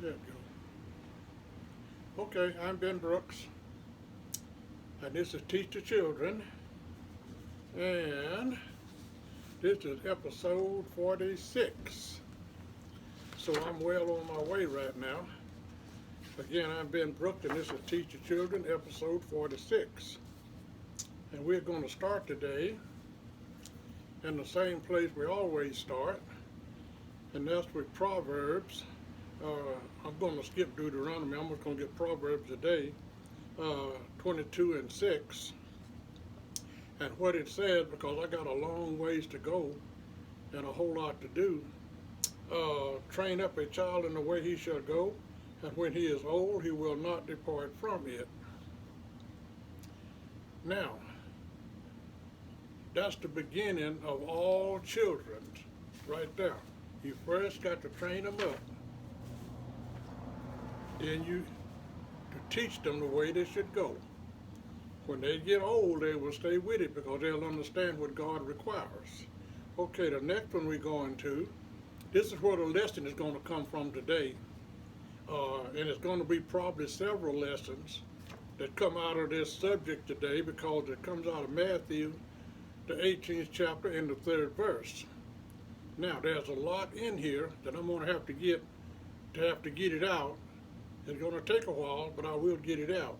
There you go. Okay, I'm Ben Brooks, and this is Teach the Children, and this is episode 46. So I'm well on my way right now. Again, I'm Ben Brooks, and this is Teach the Children, episode 46. And we're going to start today in the same place we always start, and that's with Proverbs. I'm going to skip Deuteronomy. I'm just going to get Proverbs today, 22 and 6, and what it says, because I got a long ways to go and a whole lot to do. Train up a child in the way he shall go, and when he is old, he will not depart from it. Now, that's the beginning of all children, right there. You first got to train them up. Then you to teach them the way they should go. When they get old, they will stay with it because they'll understand what God requires. Okay, the next one we're going to, this is where the lesson is going to come from today. And it's going to be probably several lessons that come out of this subject today because it comes out of Matthew, the 18th chapter and the 3rd verse. Now, there's a lot in here that I'm going to have to get it out. It's going to take a while, but I will get it out.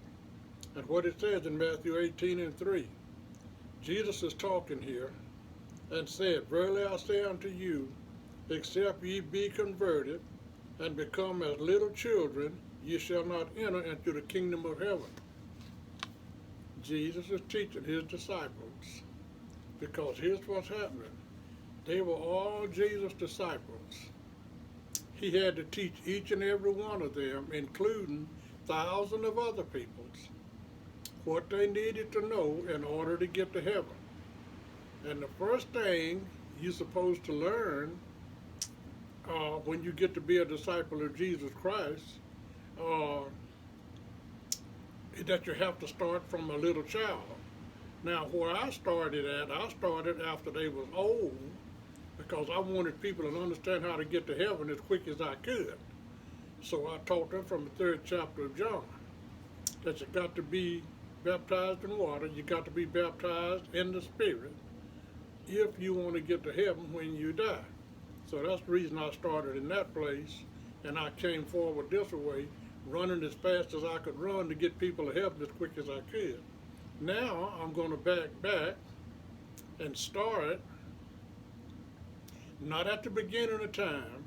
And what it says in Matthew 18 and 3, Jesus is talking here and said, Verily I say unto you, except ye be converted and become as little children, ye shall not enter into the kingdom of heaven. Jesus is teaching his disciples, because here's what's happening. They were all Jesus' disciples. He had to teach each and every one of them, including thousands of other peoples, what they needed to know in order to get to heaven. And the first thing you're supposed to learn when you get to be a disciple of Jesus Christ is that you have to start from a little child. Now, where I started after they was old, because I wanted people to understand how to get to heaven as quick as I could. So I taught them from the 3rd chapter of John that you got to be baptized in water, you got to be baptized in the Spirit if you want to get to heaven when you die. So that's the reason I started in that place, and I came forward this way, running as fast as I could run to get people to heaven as quick as I could. Now I'm going to back and start not at the beginning of time,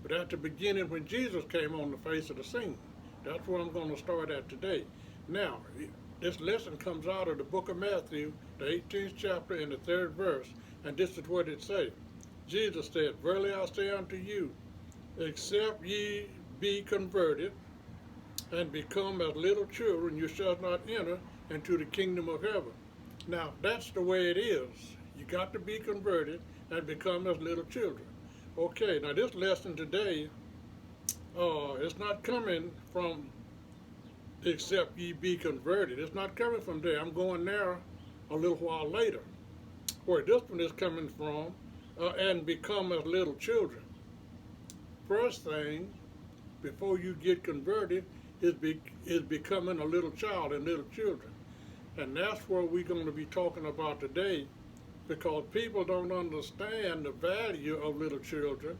but at the beginning when Jesus came on the face of the scene. That's where I'm going to start at today. Now, this lesson comes out of the book of Matthew, the 18th chapter and the 3rd verse, and this is what it says. Jesus said, Verily I say unto you, except ye be converted and become as little children, you shall not enter into the kingdom of heaven. Now, that's the way it is. You got to be converted and become as little children. Okay, now this lesson today, it's not coming from except ye be converted. It's not coming from there. I'm going there a little while later. Where this one is coming from, and become as little children. First thing, before you get converted, is becoming a little child and little children. And that's what we're going to be talking about today, because people don't understand the value of little children.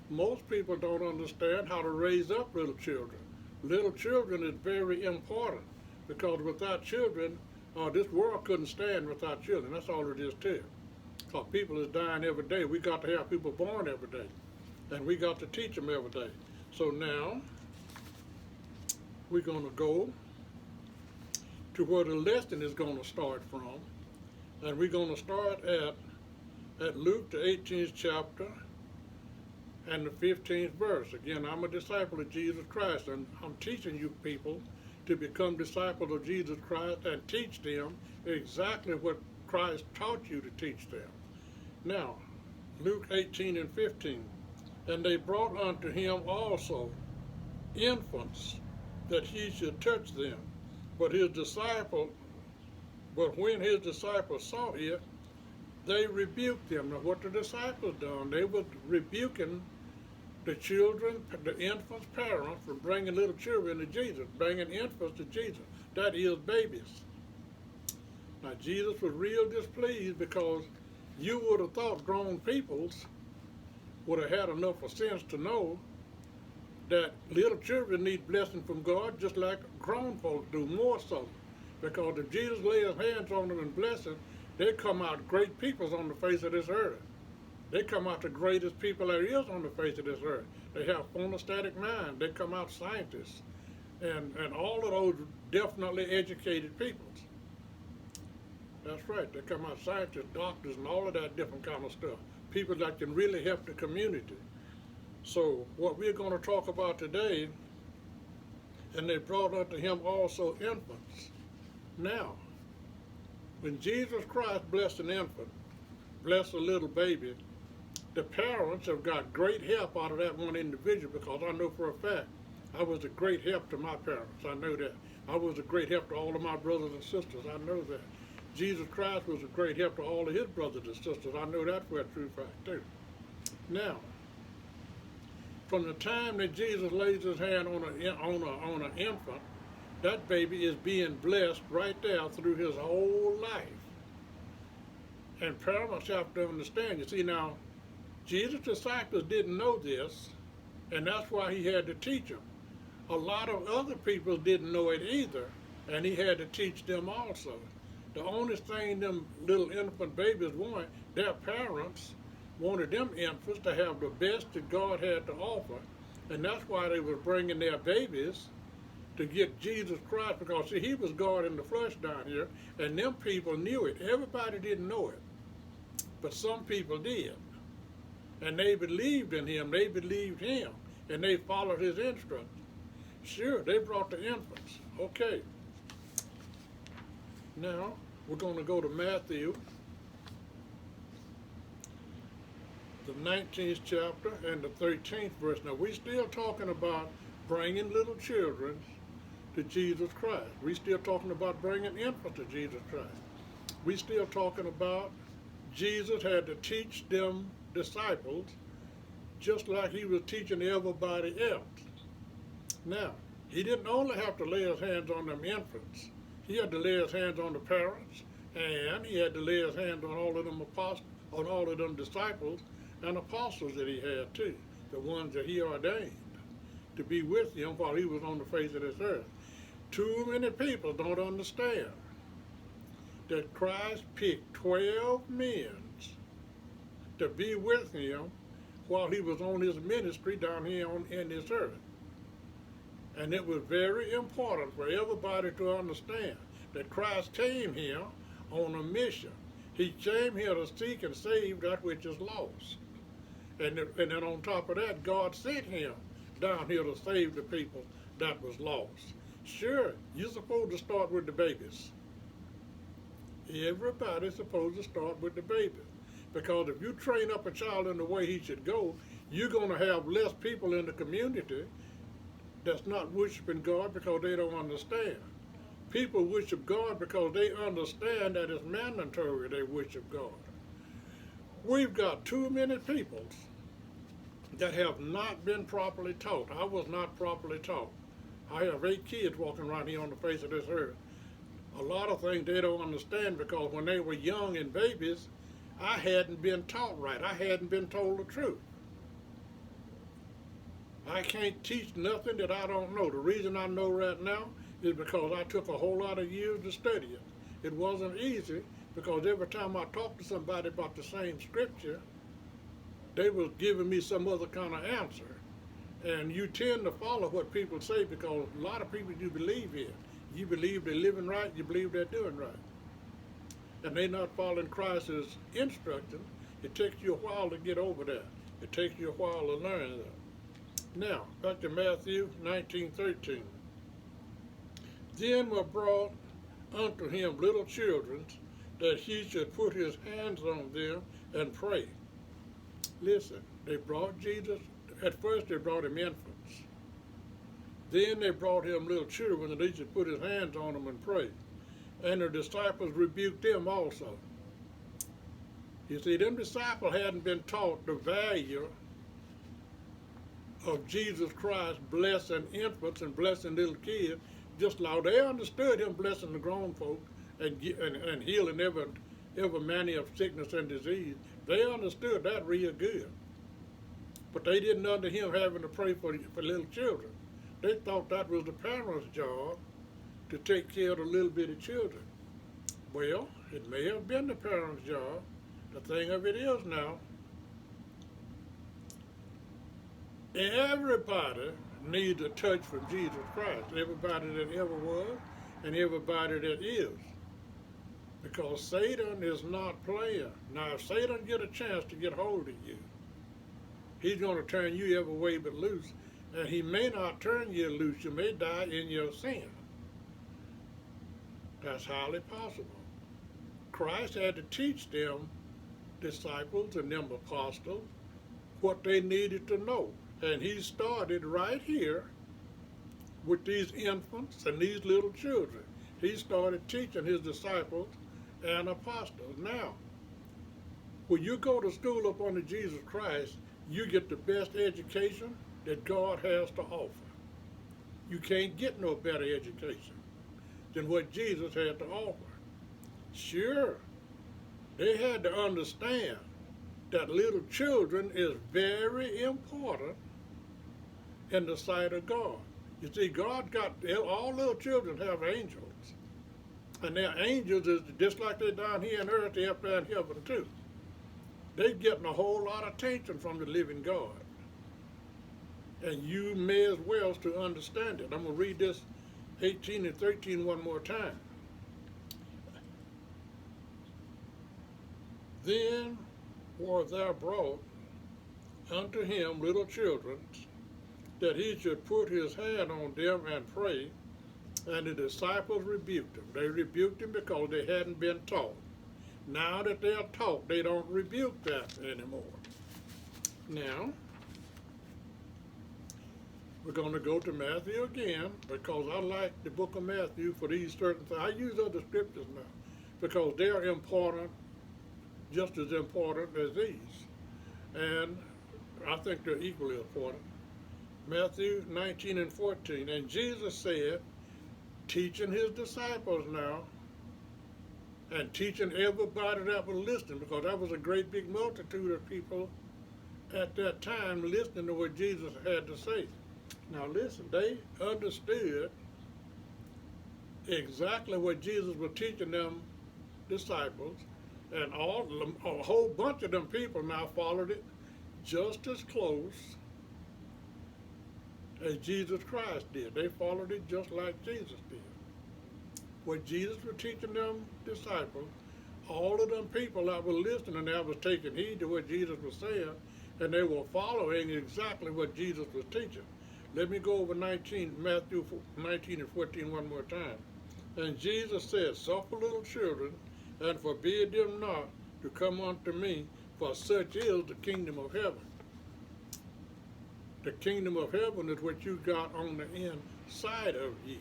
Most people don't understand how to raise up little children. Little children is very important, because without children, this world couldn't stand without children. That's all it is to it. Because people is dying every day. We got to have people born every day, and we got to teach them every day. So now we're going to go to where the lesson is going to start from. And we're going to start at Luke, the 18th chapter, and the 15th verse. Again, I'm a disciple of Jesus Christ, and I'm teaching you people to become disciples of Jesus Christ and teach them exactly what Christ taught you to teach them. Now, Luke 18 and 15. And they brought unto him also infants, that he should touch them. But when his disciples saw it, they rebuked them. Now what the disciples done, they were rebuking the children, the infants' parents from bringing little children to Jesus, bringing infants to Jesus. That is babies. Now, Jesus was real displeased because you would have thought grown peoples would have had enough of sense to know that little children need blessing from God just like grown folks do, more so. Because if Jesus lays his hands on them and bless them, they come out great peoples on the face of this earth. They come out the greatest people there is on the face of this earth. They have phonostatic mind. They come out scientists. And all of those definitely educated peoples. That's right. They come out scientists, doctors, and all of that different kind of stuff. People that can really help the community. So what we're going to talk about today, and they brought unto him also infants. Now, when Jesus Christ blessed an infant, blessed a little baby, the parents have got great help out of that one individual, because I know for a fact I was a great help to my parents. I know that. I was a great help to all of my brothers and sisters. I know that. Jesus Christ was a great help to all of his brothers and sisters. I know that for a true fact too. Now, from the time that Jesus lays his hand on an infant, that baby is being blessed right there through his whole life. And parents have to understand. You see, now, Jesus' disciples didn't know this, and that's why he had to teach them. A lot of other people didn't know it either, and he had to teach them also. The only thing them little infant babies wanted, their parents wanted them infants to have the best that God had to offer, and that's why they were bringing their babies to get Jesus Christ, because see, he was God in the flesh down here, and them people knew it. Everybody didn't know it, but some people did, and they believed in him. They believed him, and they followed his instructions. Sure, they brought the infants. Okay. Now, we're going to go to Matthew, the 19th chapter and the 13th verse. Now, we're still talking about bringing little children to Jesus Christ. We're still talking about bringing infants to Jesus Christ. We're still talking about Jesus had to teach them disciples just like he was teaching everybody else. Now, he didn't only have to lay his hands on them infants. He had to lay his hands on the parents, and he had to lay his hands on all of them apostles, on all of them disciples and apostles that he had too, the ones that he ordained to be with him while he was on the face of this earth. Too many people don't understand that Christ picked 12 men to be with him while he was on his ministry down here in this earth. And it was very important for everybody to understand that Christ came here on a mission. He came here to seek and save that which is lost. And then on top of that, God sent him down here to save the people that was lost. Sure, you're supposed to start with the babies. Everybody's supposed to start with the babies. Because if you train up a child in the way he should go, you're going to have less people in the community that's not worshiping God because they don't understand. People worship God because they understand that it's mandatory they worship God. We've got too many people that have not been properly taught. I was not properly taught. I have 8 kids walking around here on the face of this earth. A lot of things they don't understand because when they were young and babies, I hadn't been taught right. I hadn't been told the truth. I can't teach nothing that I don't know. The reason I know right now is because I took a whole lot of years to study it. It wasn't easy because every time I talked to somebody about the same scripture, they was giving me some other kind of answer. And you tend to follow what people say because a lot of people you believe in. You believe they're living right, you believe they're doing right. And they're not following Christ's instruction. It takes you a while to get over that. It takes you a while to learn that. Now, back to Matthew 19:13. Then were brought unto him little children, that he should put his hands on them and pray. Listen, they brought Jesus, at first they brought him infants. Then they brought him little children, that he should put his hands on them and pray. And the disciples rebuked them also. You see, them disciples hadn't been taught the value of Jesus Christ blessing infants and blessing little kids, just like they understood him blessing the grown folk and healing every manner of sickness and disease. They understood that real good. But they didn't under him having to pray for little children. They thought that was the parents' job to take care of the little bitty children. Well, it may have been the parents' job. The thing of it is now, everybody needs a touch from Jesus Christ. Everybody that ever was and everybody that is. Because Satan is not playing. Now, if Satan get a chance to get hold of you, he's going to turn you every way but loose. And he may not turn you loose. You may die in your sin. That's highly possible. Christ had to teach them disciples and them apostles what they needed to know. And he started right here with these infants and these little children. He started teaching his disciples and apostles. Now, when you go to school up under Jesus Christ, you get the best education that God has to offer. You can't get no better education than what Jesus had to offer. Sure, they had to understand that little children is very important in the sight of God. You see, God got, all little children have angels. And their angels is just like they're down here on earth, they're up there in heaven too. They're getting a whole lot of attention from the living God. And you may as well to understand it. I'm going to read this 18 and 13 one more time. Then were there brought unto him little children, that he should put his hand on them and pray. And the disciples rebuked him. They rebuked him because they hadn't been taught. Now that they're taught, they don't rebuke that anymore. Now, we're going to go to Matthew again, because I like the book of Matthew for these certain things. I use other scriptures now because they're important, just as important as these. And I think they're equally important. Matthew 19 and 14. And Jesus said, teaching his disciples now, and teaching everybody that was listening, because that was a great big multitude of people at that time listening to what Jesus had to say. Now listen, they understood exactly what Jesus was teaching them disciples, and a whole bunch of them people now followed it just as close as Jesus Christ did. They followed it just like Jesus did. What Jesus was teaching them disciples, all of them people that were listening, that was taking heed to what Jesus was saying, and they were following exactly what Jesus was teaching. Let me go over Matthew 19 and 14 one more time. And Jesus said, suffer little children, and forbid them not to come unto me, for such is the kingdom of heaven. The kingdom of heaven is what you got on the inside of you.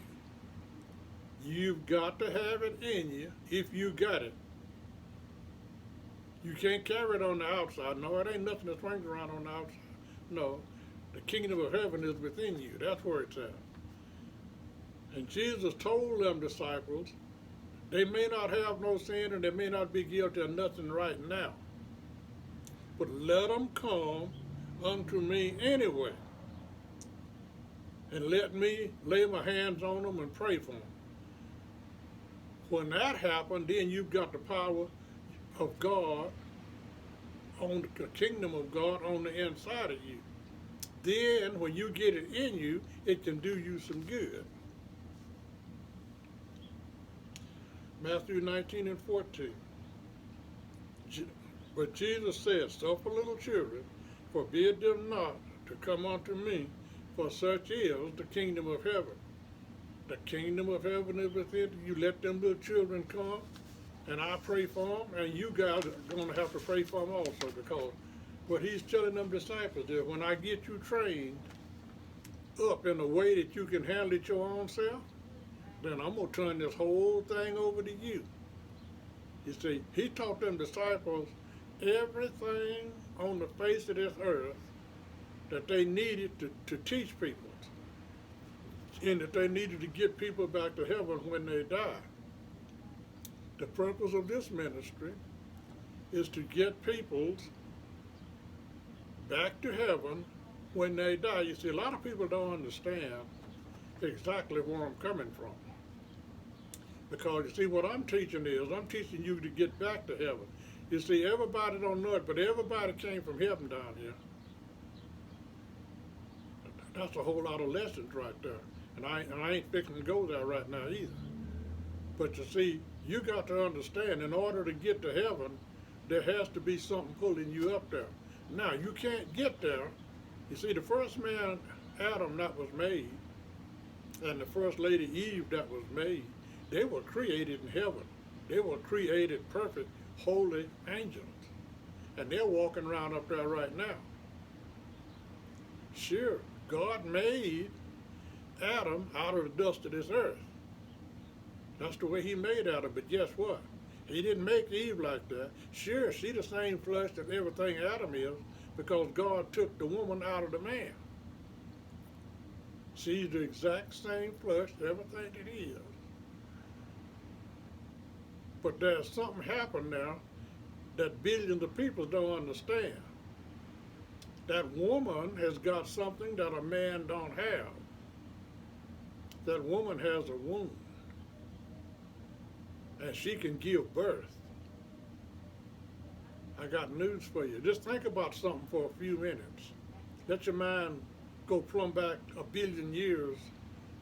You've got to have it in you if you got it. You can't carry it on the outside. No, it ain't nothing that swings around on the outside. No, the kingdom of heaven is within you. That's where it's at. And Jesus told them disciples, they may not have no sin and they may not be guilty of nothing right now, but let them come unto me anyway, and let me lay my hands on them and pray for them. When that happened, then you've got the power of God, on the kingdom of God on the inside of you. Then when you get it in you, it can do you some good. Matthew 19 and 14. But Jesus said, suffer little children, forbid them not to come unto me, for such is the kingdom of heaven. The kingdom of heaven is within you. Let them little children come, and I pray for them, and you guys are going to have to pray for them also, because what he's telling them disciples is, when I get you trained up in a way that you can handle it your own self, then I'm going to turn this whole thing over to you. You see, he taught them disciples everything on the face of this earth that they needed to teach people, and that they needed to get people back to heaven when they die. The purpose of this ministry is to get people back to heaven when they die. You see, a lot of people don't understand exactly where I'm coming from. Because you see, what I'm teaching is, I'm teaching you to get back to heaven. You see, everybody don't know it, but everybody came from heaven down here. That's a whole lot of lessons right there. And I ain't fixing to go there right now either. But you see, you got to understand, in order to get to heaven, there has to be something pulling you up there. Now, you can't get there. You see, the first man, Adam, that was made, and the first lady, Eve, that was made, they were created in heaven. They were created perfect, holy angels. And they're walking around up there right now. Sure, God made Adam out of the dust of this earth. That's the way he made Adam, but guess what? He didn't make Eve like that. Sure, she's the same flesh that everything Adam is, because God took the woman out of the man. She's the exact same flesh, everything it is. But there's something happened now that billions of people don't understand. That woman has got something that a man don't have. That woman has a womb. And she can give birth. I got news for you. Just think about something for a few minutes. Let your mind go plumb back 1 billion years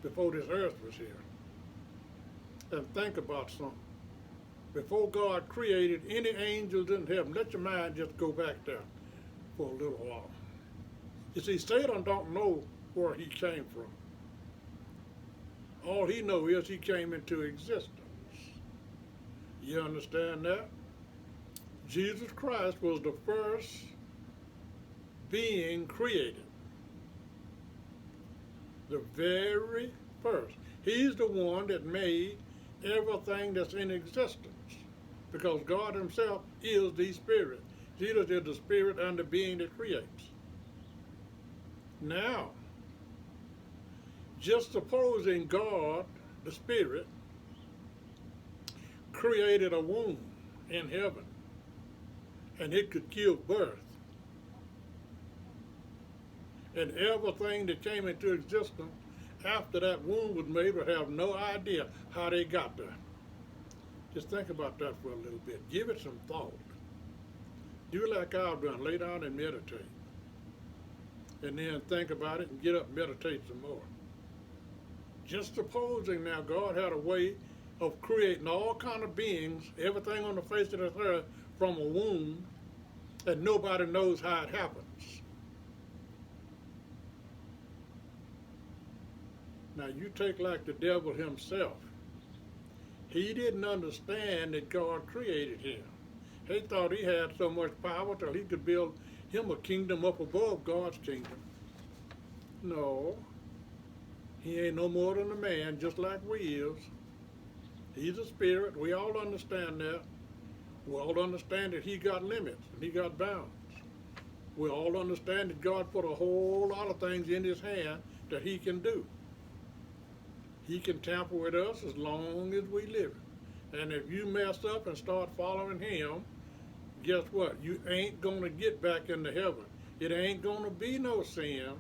before this earth was here. And think about something. Before God created any angels in heaven, let your mind just go back there for a little while. You see, Satan don't know where he came from. All he knows is he came into existence. You understand that? Jesus Christ was the first being created. The very first. He's the one that made everything that's in existence. Because God himself is the Spirit. Jesus is the Spirit and the being that creates. Now, just supposing God, the Spirit, created a womb in heaven and it could give birth, and everything that came into existence after that womb was made would have no idea how they got there. Just think about that for a little bit. Give it some thought. Do like I've done. Lay down and meditate. And then think about it and get up and meditate some more. Just supposing now God had a way of creating all kind of beings, everything on the face of this earth, from a womb, and nobody knows how it happens. Now you take like the devil himself. He didn't understand that God created him. He thought he had so much power till he could build him a kingdom up above God's kingdom. No, he ain't no more than a man, just like we is. He's a spirit. We all understand that. We all understand that he got limits and he got bounds. We all understand that God put a whole lot of things in his hand that he can do. He can tamper with us as long as we live. And if you mess up and start following him, guess what? You ain't going to get back into heaven. It ain't going to be no sin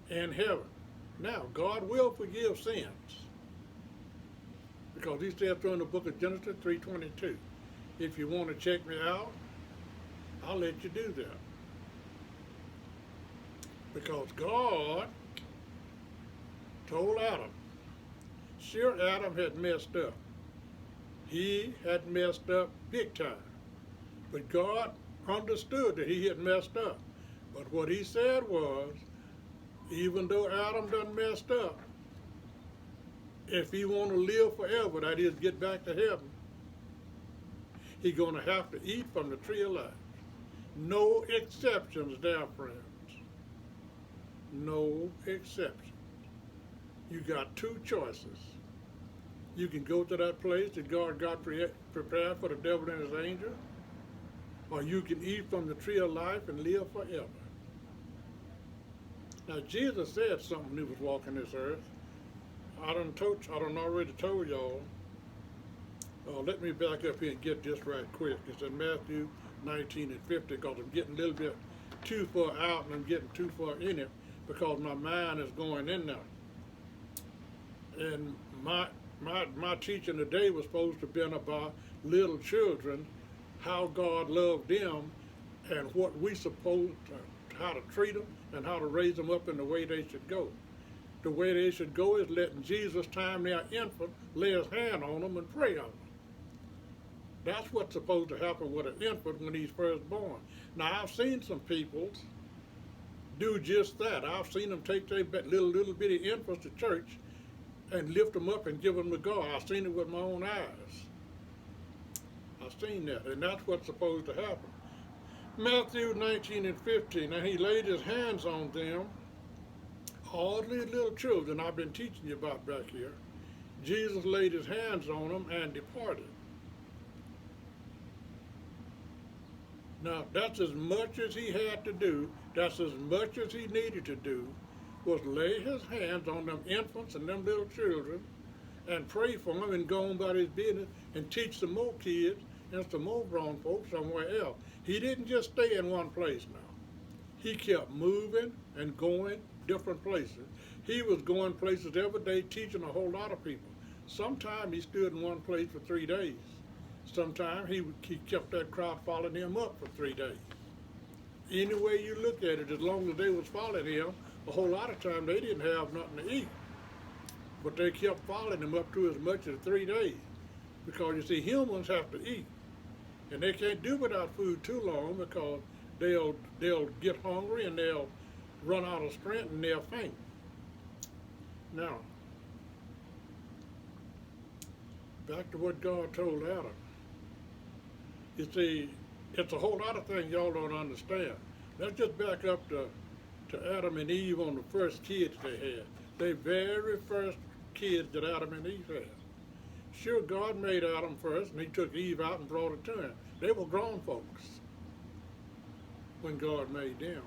in heaven. Now, God will forgive sins. Because he said so in the book of Genesis 3:22. If you want to check me out, I'll let you do that. Because God told Adam, sure, Adam had messed up. He had messed up big time. But God understood that he had messed up. But what he said was, even though Adam done messed up, if he want to live forever, that is, get back to heaven, he's going to have to eat from the tree of life. No exceptions there, friends. No exceptions. You got two choices. You can go to that place that God got prepared for the devil and his angels, or you can eat from the tree of life and live forever. Now Jesus said something when he was walking this earth. I done already told y'all. Let me back up here and get this right quick. It's in Matthew 19 and 50 because I'm getting a little bit too far out and I'm getting too far in it because my mind is going in there. And my teaching today was supposed to be about little children, how God loved them, and what we supposed to, how to treat them and how to raise them up in the way they should go. The way they should go is letting Jesus, time their infant, lay his hand on them and pray on them. That's what's supposed to happen with an infant when he's first born. Now, I've seen some people do just that. I've seen them take their little bitty infants to church and lift them up and give them to God. I've seen it with my own eyes. I've seen that, and that's what's supposed to happen. Matthew 19 and 15, and he laid his hands on them, all these little children I've been teaching you about back here. Jesus laid his hands on them and departed. Now, that's as much as he had to do, that's as much as he needed to do, was lay his hands on them infants and them little children and pray for them and go on about his business and teach some more kids and some more grown folks somewhere else. He didn't just stay in one place now. He kept moving and going different places. He was going places every day teaching a whole lot of people. Sometimes he stood in one place for 3 days. Sometimes he kept that crowd following him up for 3 days. Any way you look at it, as long as they was following him, a whole lot of time they didn't have nothing to eat. But they kept following him up to as much as 3 days. Because you see, humans have to eat. And they can't do without food too long because they'll get hungry and they'll run out of strength and they'll faint. Now, back to what God told Adam. You see, it's a whole lot of things y'all don't understand. Let's just back up to Adam and Eve on the first kids they had. The very first kids that Adam and Eve had. Sure, God made Adam first, and he took Eve out and brought her to him. They were grown folks when God made them.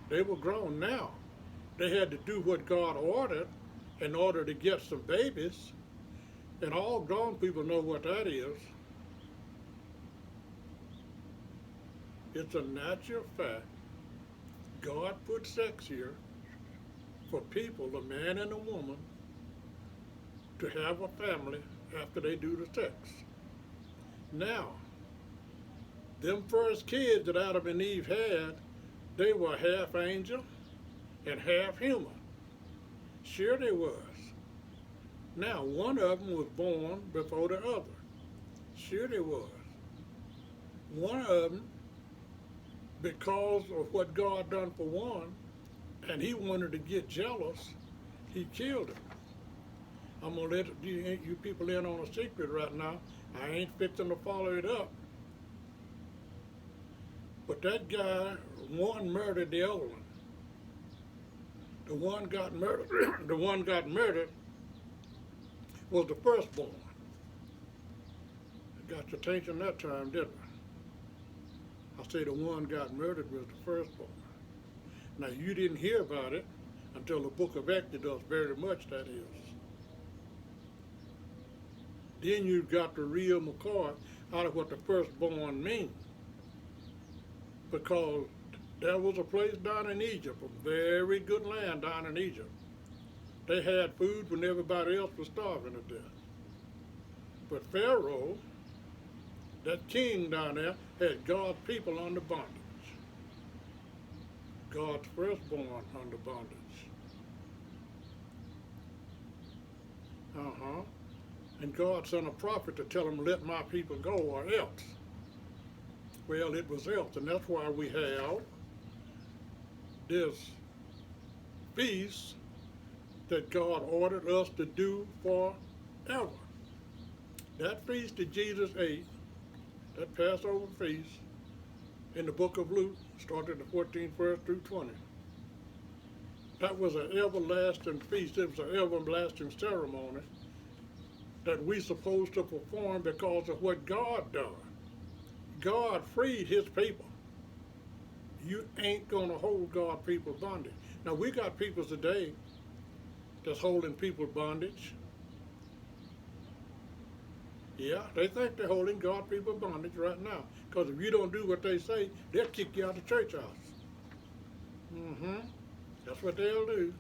They were grown now. They had to do what God ordered in order to get some babies, and all grown people know what that is. It's a natural fact. God put sex here for people, a man and a woman, to have a family after they do the sex. Now, them first kids that Adam and Eve had, they were half angel and half human. Sure they was. Now, one of them was born before the other. Sure they was. One of them, because of what God done for one, and he wanted to get jealous, he killed him. I'm going to let you people in on a secret right now. I ain't fixing to follow it up. But that guy, one murdered the other one. The one got murdered. The one got murdered was the firstborn. Got your attention that time, didn't I? I say the one got murdered was the firstborn. Now you didn't hear about it until the book of Exodus, very much that is. Then you got the real McCoy out of what the firstborn means. Because there was a place down in Egypt, a very good land down in Egypt. They had food when everybody else was starving to death. But Pharaoh, that king down there, had God's people under bondage. God's firstborn under bondage. And God sent a prophet to tell him, let my people go or else. Well, it was else, and that's why we have this feast that God ordered us to do forever. That feast that Jesus ate, that Passover feast, in the book of Luke, started the 14th verse through 20. That was an everlasting feast. It was an everlasting ceremony that we supposed to perform because of what God done. God freed his people. You ain't gonna hold God people bondage. Now we got people today that's holding people bondage. Yeah, they think they're holding God people bondage right now. Because if you don't do what they say, they'll kick you out of the church house. Mm-hmm. That's what they'll do.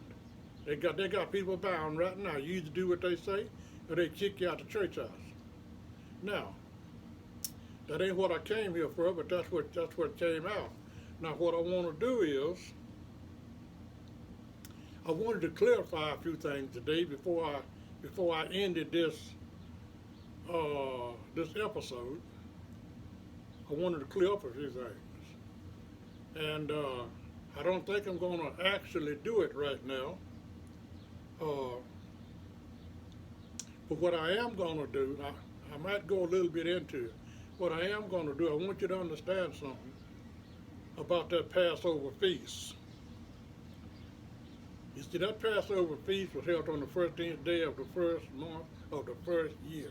They got people bound right now. You either do what they say or they kick you out of the church house. Now, that ain't what I came here for, but that's what came out. Now what I want to do is I wanted to clarify a few things today before I ended this episode. I wanted to clear up a few things, and I don't think I'm going to actually do it right now. Uh, but what I am going to do, I might go a little bit into it. What I am going to do, I want you to understand something about that Passover feast. You see, that Passover feast was held on the 15th day of the first month of the first year.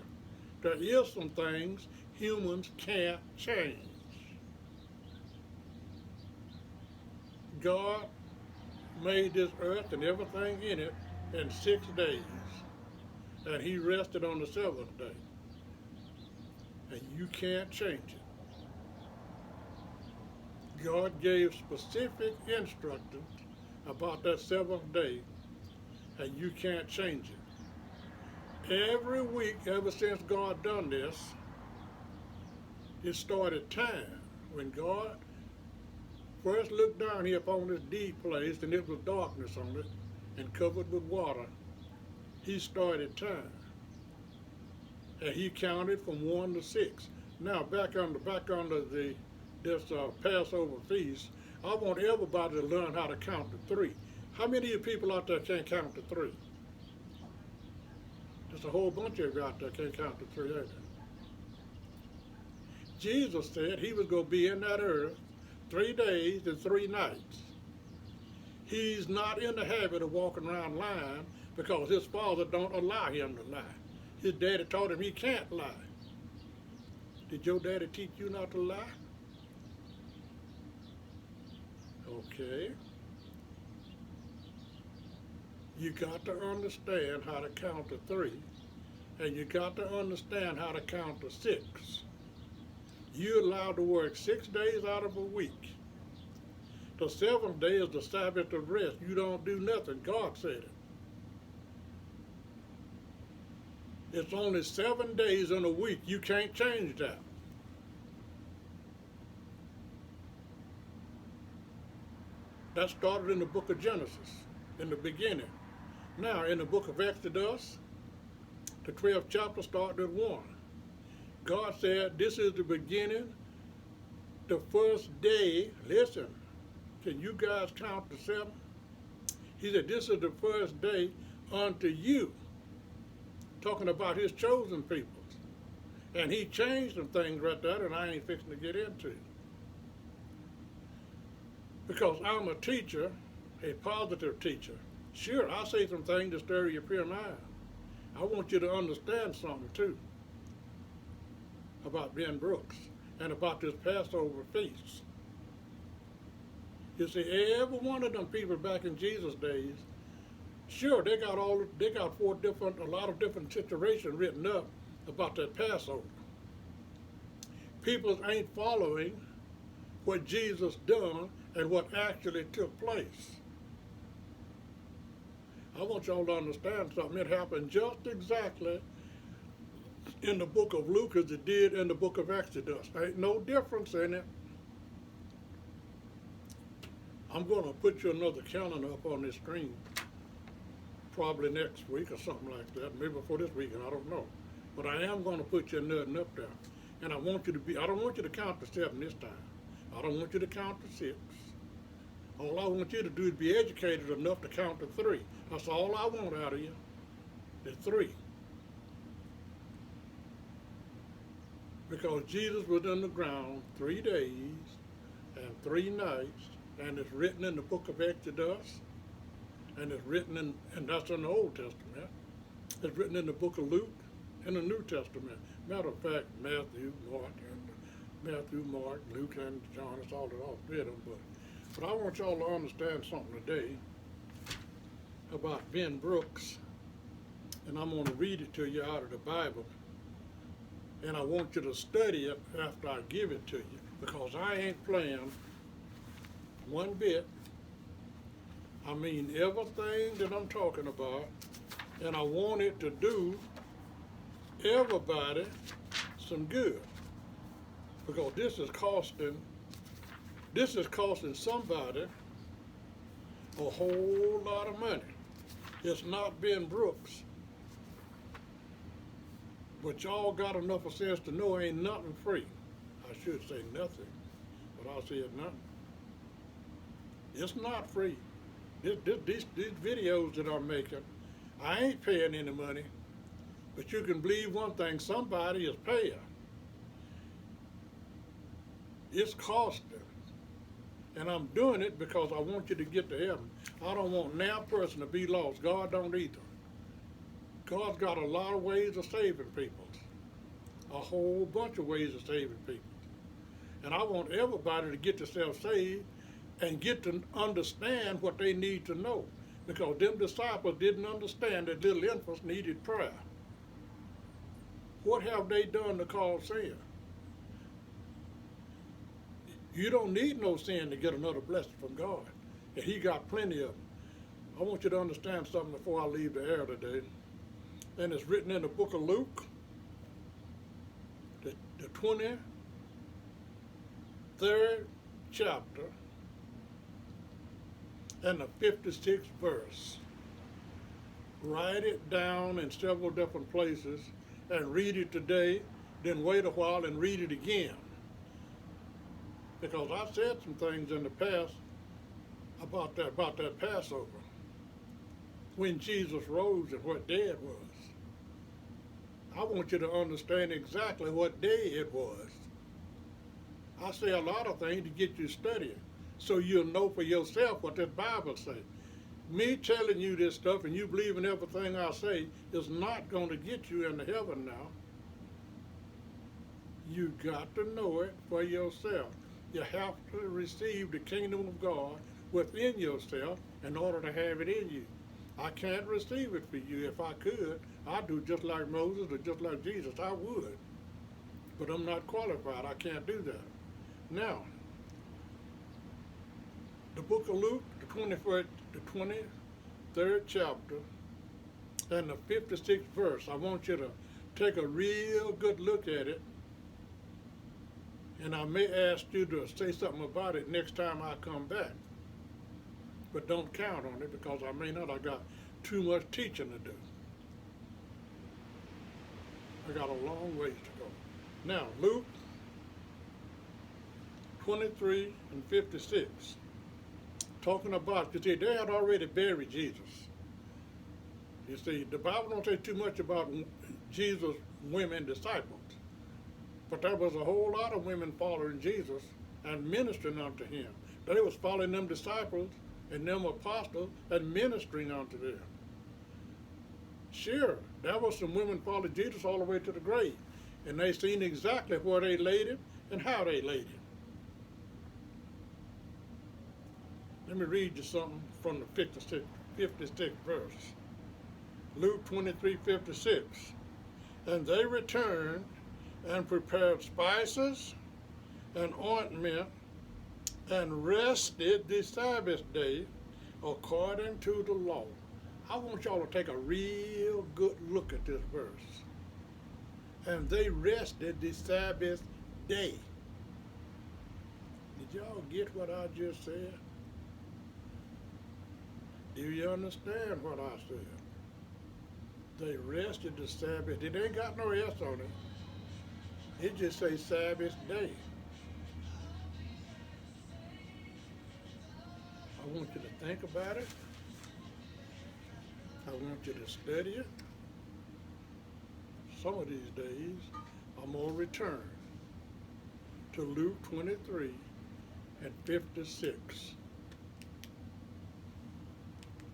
There is some things humans can't change. God made this earth and everything in it in 6 days, and he rested on the seventh day. And you can't change it. God gave specific instructions about that seventh day, and you can't change it. Every week, ever since God done this, it started time. When God first looked down here upon this deep place, and it was darkness on it, and covered with water, he started time. And he counted from 1 to 6. Now back under this Passover feast, I want everybody to learn how to count to 3. How many of you people out there can't count to 3? There's a whole bunch of you out there can't count to 3, ain't there? Jesus said he was going to be in that earth 3 days and 3 nights. He's not in the habit of walking around lying because his father don't allow him to lie. His daddy taught him he can't lie. Did your daddy teach you not to lie? Okay. You got to understand how to count to 3, and you got to understand how to count to 6. You're allowed to work 6 days out of a week. The 7th day is the Sabbath of rest. You don't do nothing. God said it. It's only 7 days in a week. You can't change that. That started in the book of Genesis, in the beginning. Now, in the book of Exodus, the 12th chapter started at 1. God said, this is the beginning, the first day. Listen, can you guys count to 7? He said, this is the first day unto you. Talking about his chosen people. And he changed some things right there, and I ain't fixing to get into it. Because I'm a teacher, a positive teacher. Sure, I say some things to stir your pure mind. I want you to understand something too about Ben Brooks and about this Passover feast. You see, every one of them people back in Jesus' days, sure, they got a lot of different situations written up about that Passover. People ain't following what Jesus done and what actually took place. I want y'all to understand something. It happened just exactly in the book of Luke as it did in the book of Exodus. There ain't no difference in it. I'm going to put you another calendar up on this screen probably next week or something like that, maybe before this weekend, I don't know. But I am going to put you nothing up there. And I don't want you to count to 7 this time. I don't want you to count to 6. All I want you to do is be educated enough to count to 3. That's all I want out of you, is 3. Because Jesus was in the ground 3 days and 3 nights, and it's written in the book of Exodus, and it's written and that's in the Old Testament. It's written in the book of Luke and the New Testament. Matter of fact, Matthew, Mark, Luke, and John, it's all 3 of them, but But I want y'all to understand something today about Ben Brooks, and I'm going to read it to you out of the Bible, and I want you to study it after I give it to you, because I ain't playing one bit. I mean everything that I'm talking about, and I want it to do everybody some good, because this is costing somebody a whole lot of money. It's not Ben Brooks, but y'all got enough of sense to know ain't nothing free. I should say nothing, but I'll say it nothing. It's not free. These videos that I'm making, I ain't paying any money, but you can believe one thing, somebody is paying. It's costing. And I'm doing it because I want you to get to heaven. I don't want now person to be lost. God don't either. God's got a lot of ways of saving people. A whole bunch of ways of saving people. And I want everybody to get themselves saved and get to understand what they need to know. Because them disciples didn't understand that little infants needed prayer. What have they done to cause sin? You don't need no sin to get another blessing from God. And he got plenty of them. I want you to understand something before I leave the air today. And it's written in the book of Luke, the 23rd chapter and the 56th verse. Write it down in several different places and read it today, then wait a while and read it again. Because I said some things in the past about that Passover, when Jesus rose and what day it was. I want you to understand exactly what day it was. I say a lot of things to get you studying, so you'll know for yourself what that Bible says. Me telling you this stuff and you believing everything I say is not going to get you into heaven now. You got to know it for yourself. You have to receive the kingdom of God within yourself in order to have it in you. I can't receive it for you. If I could, I'd do just like Moses or just like Jesus. I would. But I'm not qualified. I can't do that. Now, the book of Luke, the 23rd chapter, and the 56th verse, I want you to take a real good look at it. And I may ask you to say something about it next time I come back. But don't count on it because I may not. I got too much teaching to do. I got a long ways to go. Now, Luke 23 and 56, talking about, you see, they had already buried Jesus. You see, the Bible don't say too much about Jesus' women disciples. But there was a whole lot of women following Jesus and ministering unto him. They was following them disciples and them apostles and ministering unto them. Sure, there was some women following Jesus all the way to the grave. And they seen exactly where they laid him and how they laid him. Let me read you something from the 56th verse. Luke 23:56. And they returned and prepared spices and ointment and rested the Sabbath day according to the law. I want y'all to take a real good look at this verse. And they rested the Sabbath day. Did y'all get what I just said? Do you understand what I said? They rested the Sabbath. It ain't got no S on it. It just says Sabbath day. I want you to think about it. I want you to study it. Some of these days, I'm going to return to Luke 23 and 56.